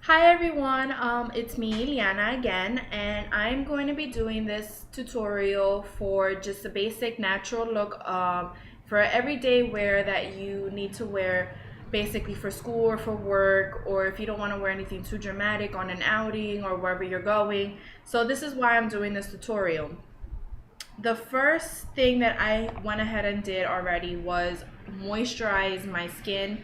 Hi everyone, it's me, Liana again, and I'm going to be doing this tutorial for just a basic natural look for everyday wear that you need to wear basically for school or for work, or if you don't want to wear anything too dramatic on an outing or wherever you're going. So this is why I'm doing this tutorial. The first thing that I went ahead and did already was moisturize my skin,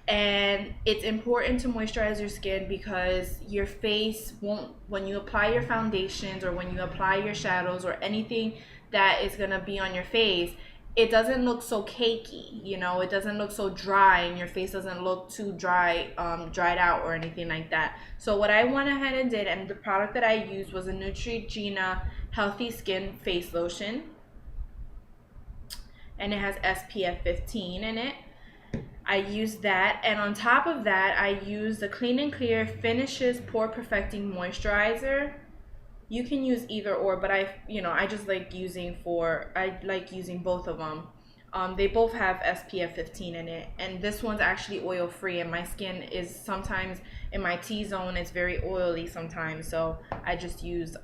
and it's important to moisturize your skin because your face won't, when you apply your foundations or when you apply your shadows or anything that is going to be on your face, it doesn't look so cakey, it doesn't look so dry, and your face doesn't look too dry, dried out or anything like that. So what I went ahead and did, and the product that I used, was a Neutrogena Healthy Skin Face Lotion, and it has SPF 15 in it. I used that, and on top of that, I used the Clean and Clear Finishes Pore Perfecting Moisturizer. You can use either or, but I just like using both of them. They both have SPF 15 in it, and this one's actually oil free, and my skin is sometimes in my T-zone, it's very oily sometimes, so I just use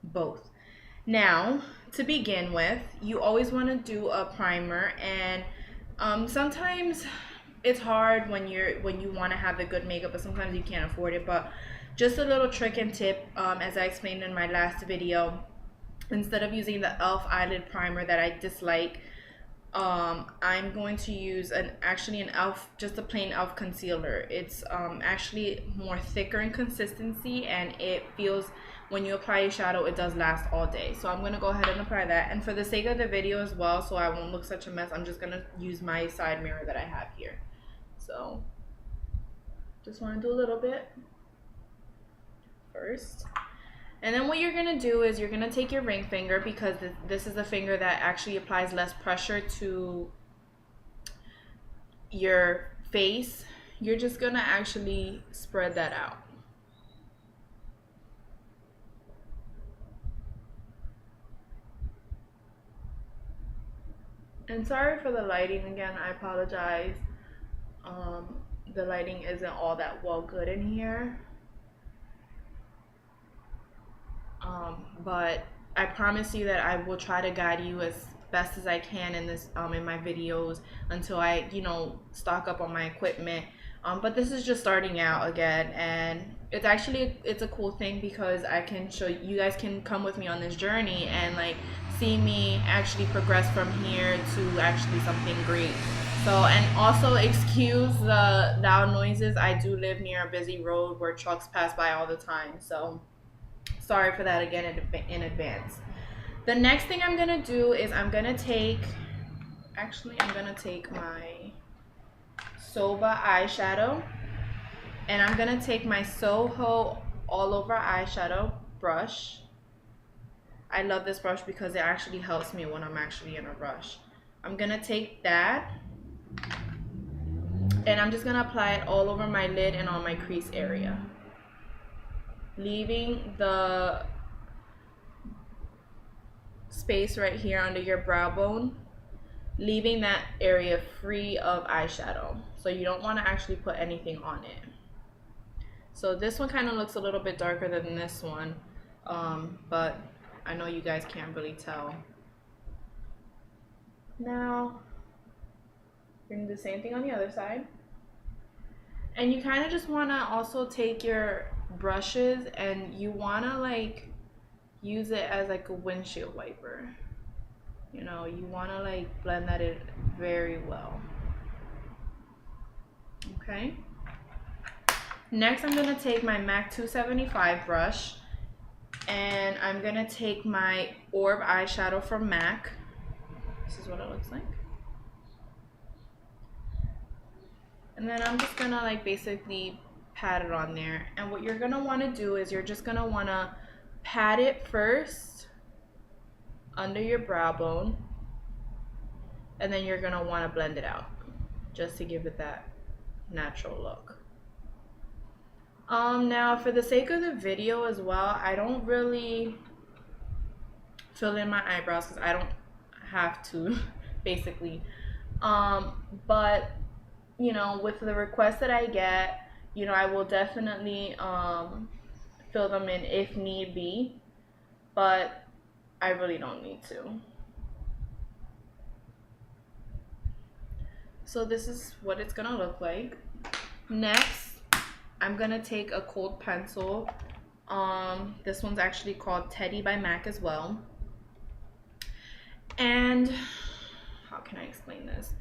both. Now, to begin with, you always want to do a primer, and sometimes it's hard when you want to have the good makeup, but sometimes you can't afford it. But just a little trick and tip, as I explained in my last video, instead of using the e.l.f. eyelid primer that I dislike, I'm going to use an e.l.f., just a plain e.l.f. concealer. It's actually more thicker in consistency, and it feels, when you apply a shadow, it does last all day. So I'm going to go ahead and apply that, and for the sake of the video as well, so I won't look such a mess, I'm just going to use my side mirror that I have here. So just want to do a little bit first. And then what you're going to do is you're going to take your ring finger, because this is the finger that actually applies less pressure to your face. You're just going to actually spread that out. And sorry for the lighting again, I apologize. The lighting isn't all that well good in here. But I promise you that I will try to guide you as best as I can in this in my videos until I stock up on my equipment. But this is just starting out again, and it's a cool thing because I can show you guys, can come with me on this journey and like see me actually progress from here to actually something great. So, and also excuse the loud noises. I do live near a busy road where trucks pass by all the time, so sorry for that again in advance. The next thing I'm gonna do is I'm gonna take my Soba eyeshadow, and I'm gonna take my Soho all over eyeshadow brush. I love this brush because it actually helps me when I'm actually in a rush. I'm gonna take that, and I'm just gonna apply it all over my lid and on my crease area, leaving the space right here under your brow bone, leaving that area free of eyeshadow. So you don't want to actually put anything on it. So this one kind of looks a little bit darker than this one, but I know you guys can't really tell. Now you're gonna do the same thing on the other side, and you kind of just want to also take your brushes and you want to like use it as like a windshield wiper. You want to like blend that in very well. Okay, next I'm going to take my MAC 275 brush, and I'm going to take my Orb eyeshadow from MAC. This is what it looks like. And then I'm just going to like basically pat it on there. And what you're going to want to do is you're just going to want to pat it first under your brow bone, and then you're going to want to blend it out just to give it that natural look. Now for the sake of the video as well, I don't really fill in my eyebrows because I don't have to basically, but with the requests that I get, You know, I will definitely fill them in if need be, but I really don't need to. So this is what it's gonna look like. Next, I'm gonna take a cold pencil. This one's actually called Teddy by MAC as well. And how can I explain this?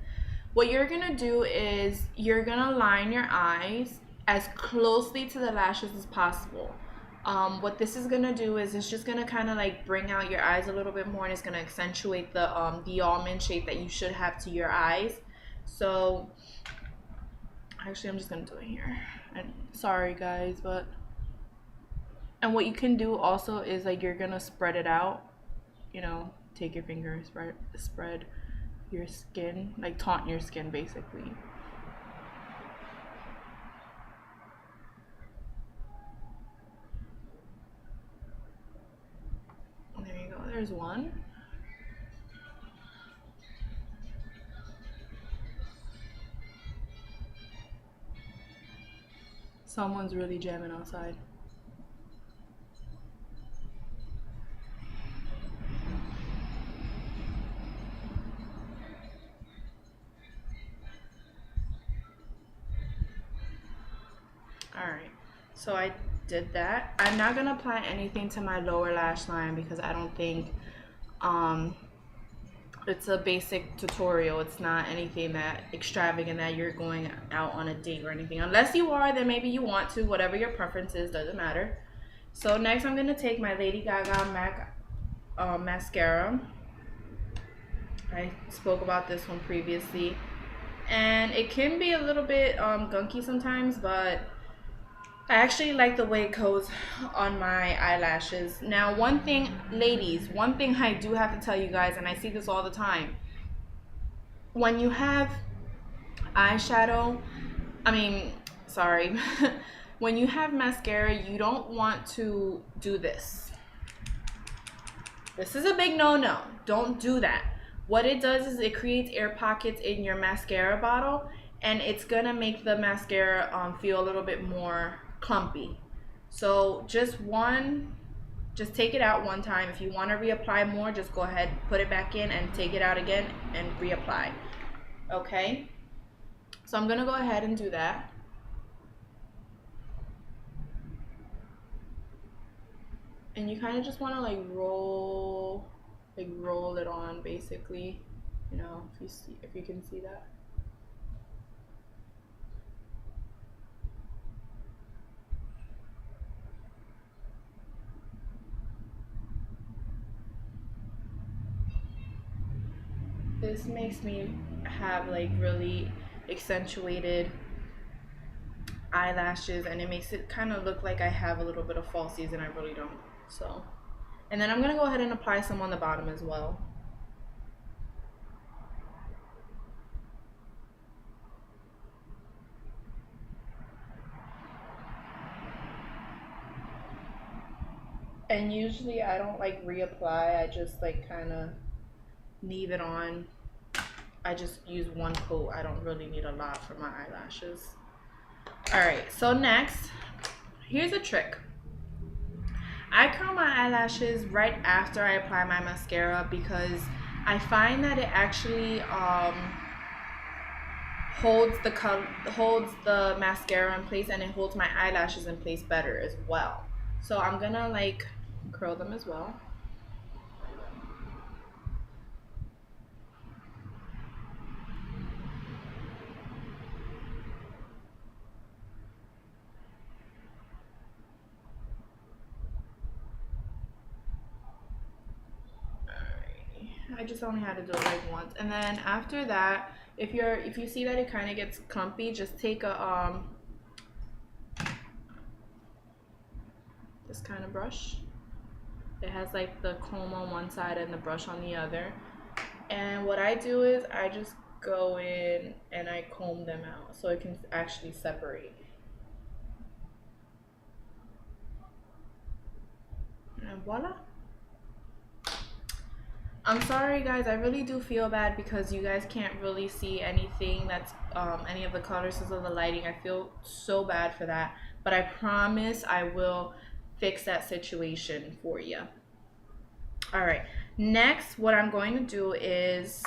What you're gonna do is you're gonna line your eyes as closely to the lashes as possible. What this is gonna do is it's just gonna kind of like bring out your eyes a little bit more, and it's gonna accentuate the almond shape that you should have to your eyes. So actually, I'm just gonna do it here. And sorry guys, but and what you can do also is like you're gonna spread it out. You know, take your finger, spread your skin, like taunt your skin basically. There you go, there's one. Someone's really jamming outside. Alright, so I did that. I'm not gonna apply anything to my lower lash line because I don't think it's a basic tutorial. It's not anything that extravagant that you're going out on a date or anything. Unless you are, then maybe you want to. Whatever your preference is, doesn't matter. So next I'm gonna take my Lady Gaga MAC mascara. I spoke about this one previously, and it can be a little bit gunky sometimes, but I actually like the way it goes on my eyelashes. Now, one thing, ladies, one thing I do have to tell you guys, and I see this all the time. When you have eyeshadow, sorry. When you have mascara, you don't want to do this. This is a big no-no. Don't do that. What it does is it creates air pockets in your mascara bottle, and it's gonna make the mascara feel a little bit more clumpy. So just take it out one time. If you want to reapply more, just go ahead, put it back in and take it out again and reapply. Okay, so I'm gonna go ahead and do that. And you kind of just want to like roll it on basically, you know, if you can see that. This makes me have like really accentuated eyelashes, and it makes it kind of look like I have a little bit of falsies, and I really don't. So, and then I'm gonna go ahead and apply some on the bottom as well. And usually I don't like reapply, I just like kind of leave it on. I just use one coat. I don't really need a lot for my eyelashes. Alright, so next, here's a trick. I curl my eyelashes right after I apply my mascara because I find that it actually holds the mascara in place, and it holds my eyelashes in place better as well. So I'm gonna like curl them as well. I just only had to do it like once, and then after that, if you see that it kind of gets clumpy, just take a this kind of brush. It has like the comb on one side and the brush on the other, and what I do is I just go in and I comb them out so it can actually separate. And voila. I'm sorry guys, I really do feel bad because you guys can't really see anything that's any of the colors because of the lighting. I feel so bad for that, but I promise I will fix that situation for you. All right, next what I'm going to do is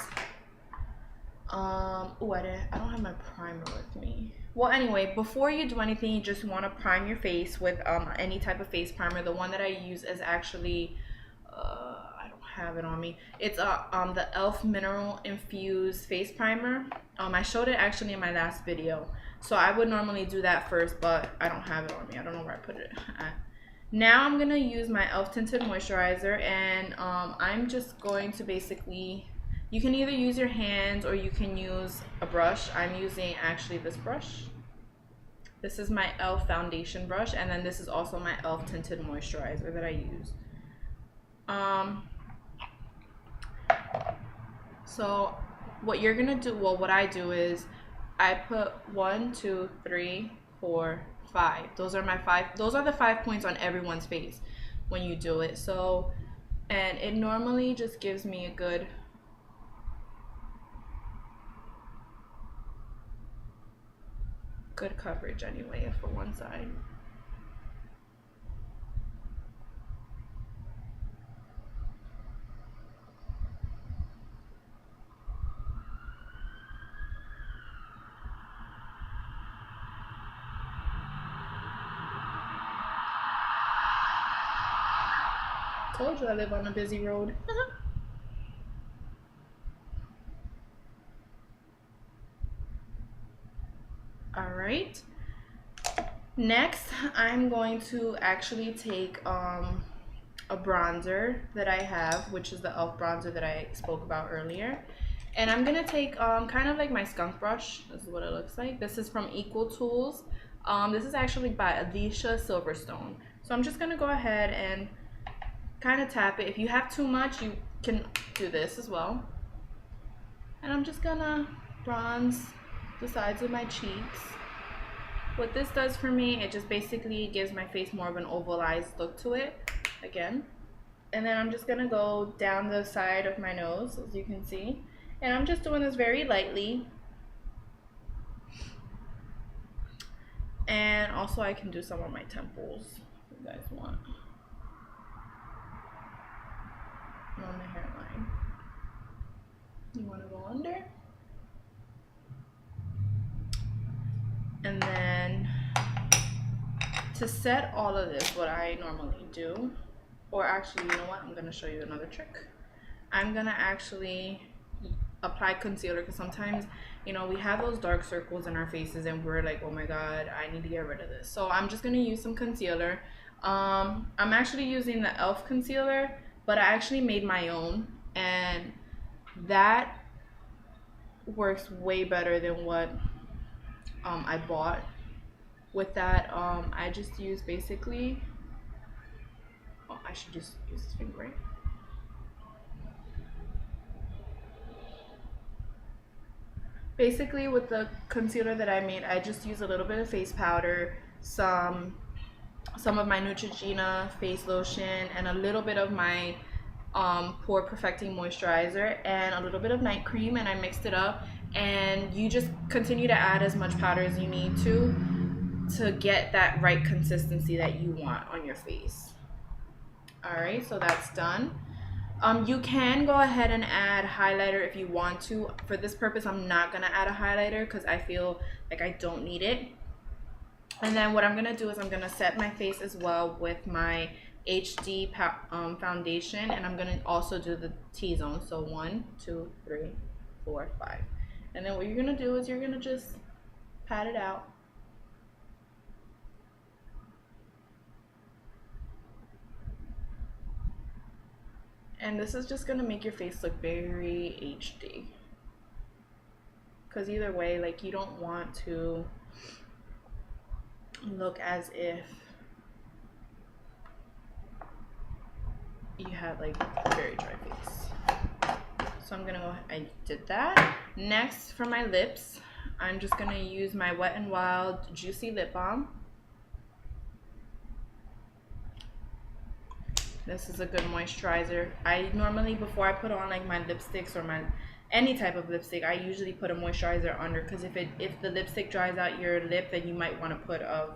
oh, I don't have my primer with me. Well, anyway, before you do anything, you just want to prime your face with any type of face primer. The one that I use is actually I don't have it on me. It's the e.l.f. mineral infused face primer. I showed it actually in my last video, so I would normally do that first, but I don't have it on me. I don't know where I put it at. Now I'm gonna use my e.l.f. tinted moisturizer, and I'm just going to basically, you can either use your hands or you can use a brush. I'm using actually this brush. This is my e.l.f. foundation brush, and then this is also my e.l.f. tinted moisturizer that I use. So what you're gonna do, well, what I do is I put 1, 2, 3, 4, 5. Those are my 5. Those are the 5 points on everyone's face when you do it. So, and it normally just gives me a good coverage anyway for one side. Told you I live on a busy road. All right. Next, I'm going to actually take a bronzer that I have, which is the e.l.f. bronzer that I spoke about earlier. And I'm gonna take kind of like my skunk brush. This is what it looks like. This is from Equal Tools. This is actually by Alicia Silverstone. So I'm just gonna go ahead and kind of tap it. If you have too much, you can do this as well. And I'm just gonna bronze the sides of my cheeks. What this does for me, it just basically gives my face more of an ovalized look to it again. And then I'm just gonna go down the side of my nose, as you can see. And I'm just doing this very lightly. And also I can do some on my temples if you guys want. And on the hairline. You wanna go under? And then to set all of this, what I normally do, or actually, you know what, I'm gonna show you another trick. I'm gonna actually apply concealer, because sometimes, you know, we have those dark circles in our faces and we're like, oh my god, I need to get rid of this. So I'm just gonna use some concealer. I'm actually using the e.l.f. concealer, but I actually made my own, and that works way better than what I bought. With that, I just use basically, oh, I should just use this finger, right? Basically, with the concealer that I made, I just use a little bit of face powder, some of my Neutrogena face lotion, and a little bit of my pore perfecting moisturizer, and a little bit of night cream, and I mixed it up. And you just continue to add as much powder as you need to get that right consistency that you want on your face. All right, so that's done. You can go ahead and add highlighter if you want to. For this purpose, I'm not gonna add a highlighter because I feel like I don't need it. And then what I'm gonna do is I'm gonna set my face as well with my HD foundation, and I'm gonna also do the T-zone. So 1, 2, 3, 4, 5. And then what you're gonna do is you're gonna just pat it out. And this is just gonna make your face look very HD. Because either way, like, you don't want to look as if you had like a very dry face. So I'm gonna go, I did that. Next, for my lips, I'm just gonna use my Wet n Wild Juicy Lip Balm. This is a good moisturizer. I normally, before I put on like my lipsticks or my any type of lipstick, I usually put a moisturizer under, because if the lipstick dries out your lip, then you might want to put a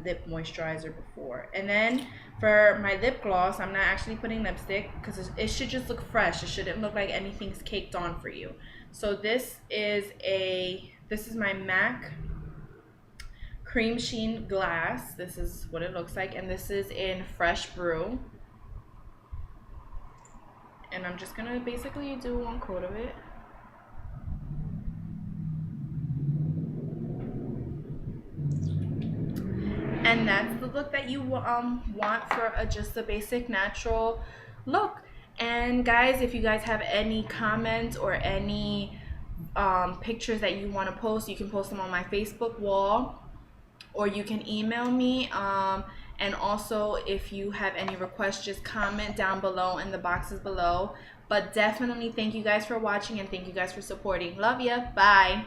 lip moisturizer before. And then for my lip gloss, I'm not actually putting lipstick because it should just look fresh. It shouldn't look like anything's caked on for you. So this is my MAC Cream Sheen Glass. This is what it looks like, and this is in Fresh Brew. And I'm just gonna basically do one coat of it. And that's the look that you want for just a basic natural look. And guys, if you guys have any comments or any pictures that you want to post, you can post them on my Facebook wall, or you can email me. And also, if you have any requests, just comment down below in the boxes below. But definitely thank you guys for watching, and thank you guys for supporting. Love ya. Bye.